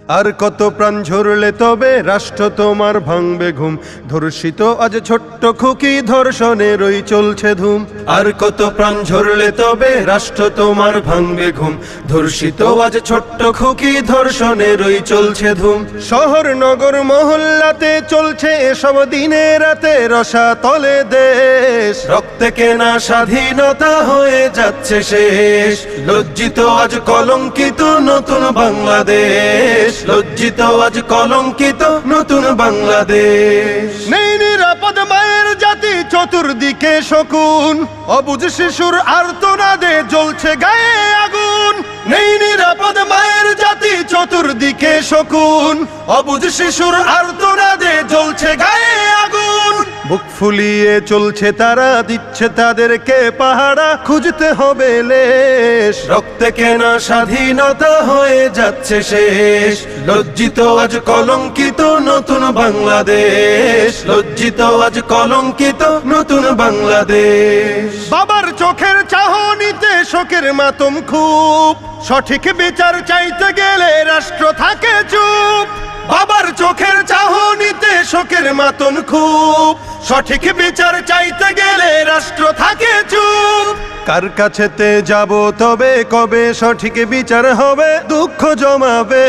আর কত প্রাণ ঝরলে তবে রাষ্ট্র তোমার ভাঙবে ঘুম, ধর্ষিত আজ ছোট্ট খুকি ধর্ষণেরই চলছে ধুম। আর কত প্রাণ ঝরলে তবে রাষ্ট্র তোমার ভাঙবে ঘুম, ধর্ষিত আজ ছোট্ট খুকি ধর্ষণেরই চলছে ধুম। শহর নগর মহল্লাতে চলছে এসব দিনে রাতে, রসাতলে দেশ রক্তে কেনা স্বাধীনতা হয়ে যাচ্ছে শেষ। লজ্জিত আজ কলঙ্কিত নতুন বাংলাদেশ, লজ্জিত আজ কলঙ্কিত নতুন বাংলাদেশ। নেই নিরাপদ মায়ের জাতি চতুর্দিকে শকুন, অবুঝ শিশুর আর্তনাদে জ্বলছে গায়ে আগুন। নেই নিরাপদ মায়ের জাতি চতুর্দিকে শকুন, অবুঝ শিশুর আর্তনাদে জ্বলছে গায়ে আগুন। বুক ফুলিয়ে চলছে তারা, দিচ্ছে তাদেরকে পাহারা, খুঁজতে হবে লেশ। রক্তে কেনা স্বাধীনতা হয়ে যাচ্ছে শেষ। লজ্জিত আজ কলঙ্কিত নতুন বাংলাদেশ, লজ্জিত আজ কলঙ্কিত নতুন বাংলাদেশ। বাবার চোখের চাহনিতে শোকের মাতম খুব, সঠিক বিচার চাইতে গেলে রাষ্ট্র থাকে চুপ। বাবার চোখের চাহনিতে শোকের মাতন খুব, সঠিক বিচার চাইতে গেলে রাষ্ট্র থাকে চুপ। কার কাছেতে যাব তবে কবে সঠিক বিচার হবে, দুঃখ জমাবে।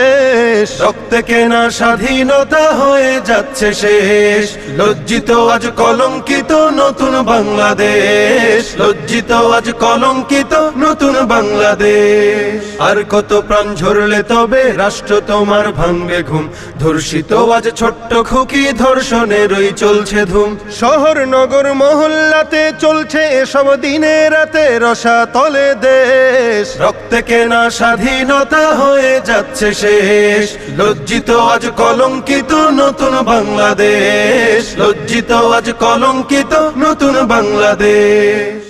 রক্তে কেনা স্বাধীনতা হয়ে যাচ্ছে শেষ। লজ্জিত আজ কলঙ্কিত নতুন বাংলাদেশ, লজ্জিত আজ কলঙ্কিত নতুন বাংলাদেশ। আর কত প্রাণ ঝরলে তবে রাষ্ট্র তোমার ভাঙবে ঘুম, ধর্ষিত আজ ছোট্ট খুকি ধর্ষণেরই চলছে ধুম। শহর নগর মহল্লাতে চলছে এসব দিনে রাতে, রসাতলে দেশ রক্তে কেনা স্বাধীনতা হয়ে যাচ্ছে শেষ। লজ্জিত আজ কলঙ্কিত নতুন বাংলাদেশ, লজ্জিত আজ কলঙ্কিত নতুন বাংলাদেশ।